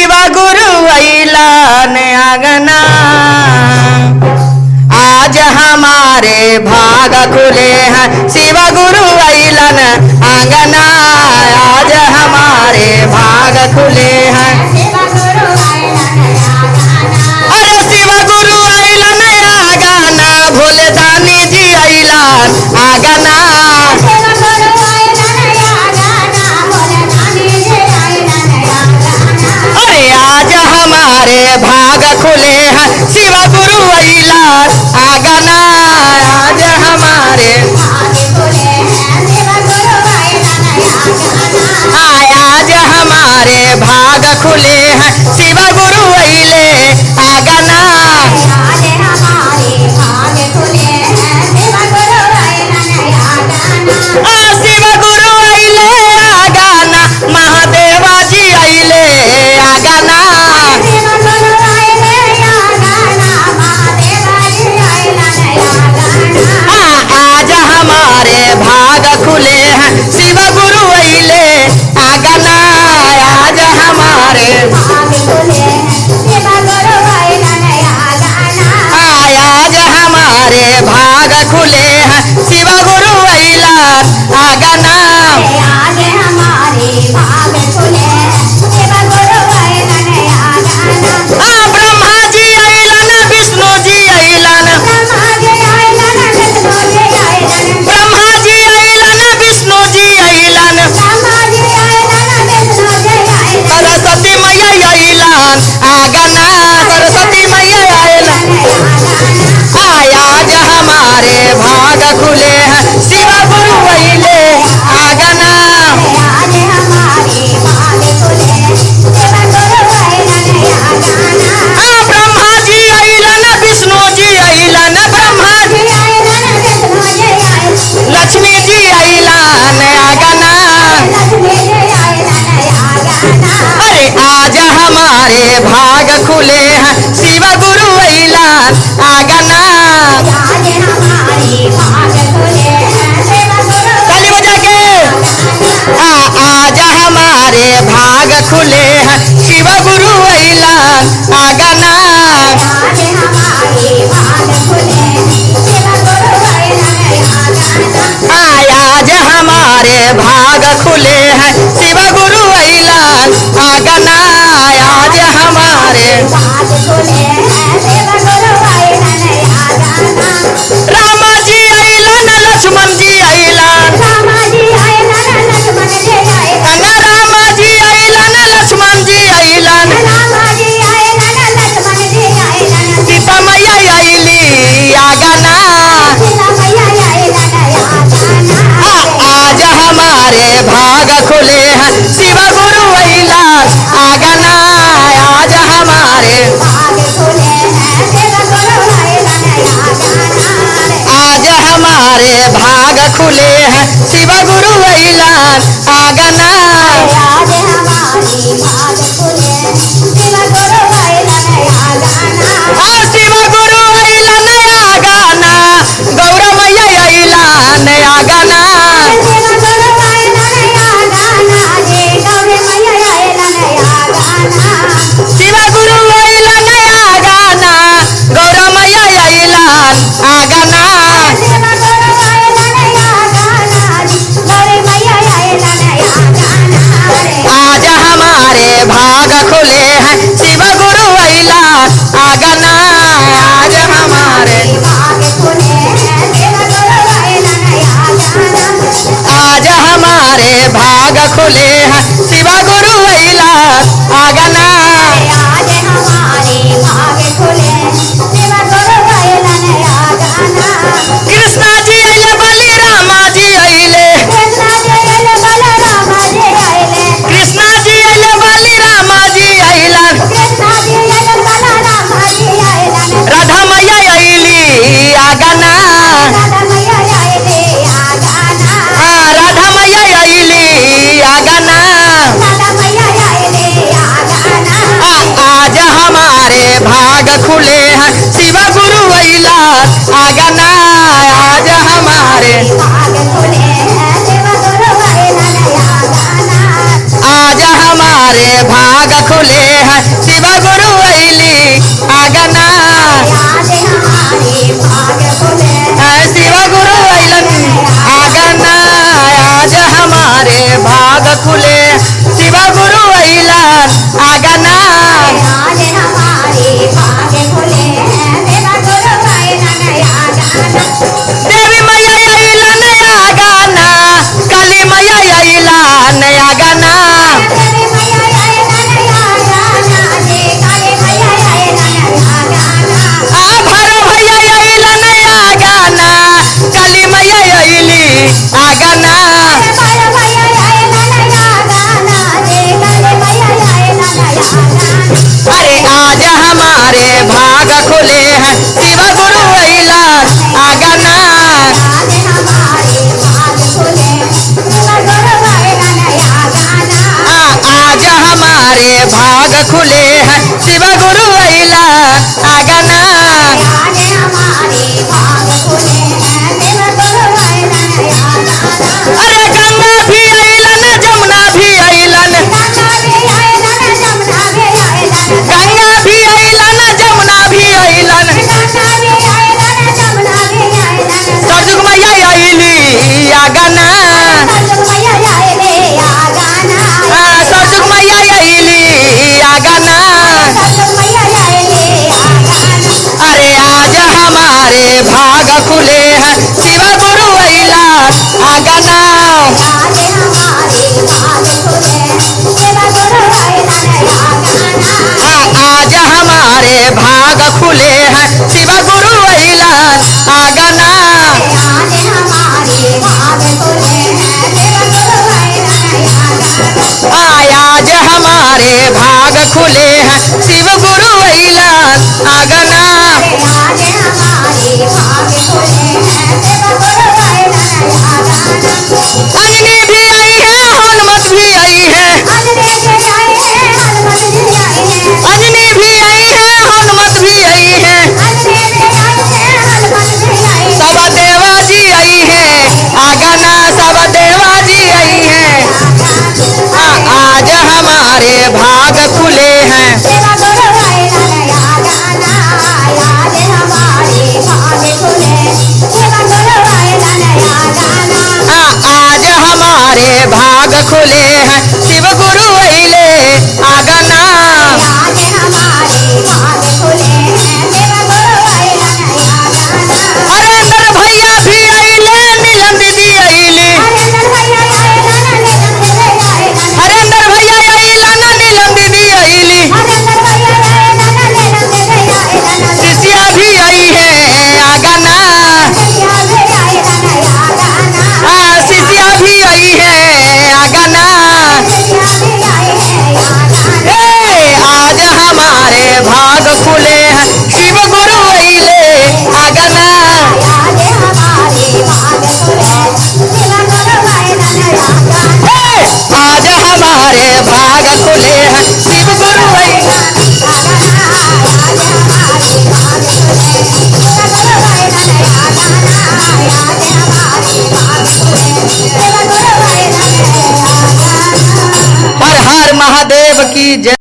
शिव गुरु ऐलान आंगना, आज हमारे भाग खुले हैं। शिव गुरु ऐलान आंगना, आज हमारे भाग खुले हैं। अरे शिव गुरु ऐलान आंगना, भोले दानी जी ऐलान आंगना। अरे आज हमारे भाग खुले हैं। शिव गुरु ऐलान आंगना, आज हमारे आज हमारे भाग खुले हैं। शिव गुरु ऐले आंगना, शिव गुरु ऐले आंगना, महादेवा जी ऐले आंगना। आज हमारे भाग खुले हैं। शिव गुरु ऐले आंगना, आज हमारे आज हमारे भाग खुले हैं। शिव गुरु ऐलान आंगना, ब्रह्मा जी ऐलान, विष्णु जी ऐलान, ब्रह्मा जी ऐलान, विष्णु जी ऐलान, सरस्वती मैया ऐलान आंगना, सरस्वती मैया ऐलान। आज हमारे भाग खुले हैं। शिव गुरु ऐले आंगना, ब्रह्मा जी ऐलान, विष्णु जी ऐलान, ब्रह्मा जी लक्ष्मी जी ऐलान आंगना। अरे आज हमारे भाग खुले हैं। शिव गुरु ऐलान आंगना, ताली बजा के। आज हमारे भाग खुले हैं। शिव गुरु ऐलान आंगना, आज हमारे भाग खुले हैं। शिव गुरु ऐलान आंगना, आज हमारे राम जी ऐलान, लक्ष्मण जी ऐलान, राम जी ऐलान, लक्ष्मण जी ऐलान, सीता मैया ऐली आंगना। आज हमारे भाग खुले हैं। शिव गुरु ऐलान आंगना, आज हमारे आज हमारे भाग खुले हैं। शिव गुरु ऐलान आंगना, शिव गुरु ऐलान आंगना, गौर मैया ऐलान आंगना, शिव गुरु ऐलान आंगना, गौर मैया ऐलान आंगना। आज हमारे भाग खुले हैं। शिव गुरु ऐलान आंगना, आज हमारे आज हमारे भाग खुले हैं। शिव गुरु ऐलान आंगना, कृष्णा जी ऐले, बलराम जी ऐले, कृष्णा जी ऐले, बलराम जी ऐलान, राधा मैया ऐली आंगना, राधा मैया ऐली आंगना। आज हमारे भाग खुले हैं। शिव गुरु ऐलान आंगना, आज हमारे आज हमारे भाग खुले हैं। खुले शिव गुरु अइला आगना आज हमारे भाग खुले हैं शिव गुरु अइला आगना देवी मैया अइला नया गाना काली मैया अइला नया गाना देवी मैया अइला नया गाना जे काली मैया अइला नया गाना आ भैरव भैया अइला नया गाना काली मैया अइली आगना भैरव भैया अइला नया गाना जे काली मैया अइला नया गाना अरे आज हमारे भाग खुले हैं शिव गुरु अइला आगना आज हमारे भाग खुले शिव गुरु अइला नया गाना आज हमारे भाग खुले हैं शिव गुरु अइला आगना आज हमारे भाग खुले हैं शिव गुरु अइला नया गाना अरे गंगा भी अइलन जमुना भी अइलन गंगा भी अइलन जमुना भी अइलन गंगा भी अइलन जमुना भी अइलन गंगा भी अइलन जमुना भी अइलन सरजुग मैया अइली आगना सरजुग मैया अइले आ गाना सरजुग मैया अइली आगना सरजुग मैया अइले आ गाना अरे आज हमारे भाग खुले हैं शिव गुरु अइला आगना आज हमारे भाग खुले शिव गुरु अइला नया गाना आज हमारे भाग खुले हैं शिव गुरु अइला आगना आज हमारे भाग खुले हैं शिव गुरु अइला नया गाना आज हमारे भाग खुले हैं शिव गुरु अइला आगना आज हमारे भाग खुले हैं शिव गुरु अइला नया गाना अंजनी भी आई है हनुमत भी आई है अंजनी भी आई है हनुमत जी आई है अंजनी भी आई है हनुमत भी आई है अंजनी भी आई है हनुमत जी आई है सब देवा जी आई है आगना सब देवा जी आई है आज हमारे भाग खुले हैं शिव गुरु अइला नया गाना आज हमारे भाग खुले शिव गुरु अइला नया गाना आज हमारे भाग खुले हैं शिव गुरु अइले आगना आज हमारे भाग खुले हैं शिव गुरु अइला नया गाना हरेंद्र भैया भी अइले नीलम दीदी अइली हरेंद्र भैया अइला नीलम दीदी अइला हरेंद्र भैया अइला नीलम दीदी अइली हरेंद्र भैया अइला नीलम दीदी अइला शिष्या भी आई है आगना शिष्या भी अइला नया गाना शिष्या भी आई है आगना शिष्या भी आई है या गाना आज हमारे भाग खुले हैं शिव गुरु अइले आगना आज हमारे भाग खुले शिव गुरु अइला नया गाना आज हमारे भाग खुले हैं शिव गुरु अइला हर हर महादेव की जय।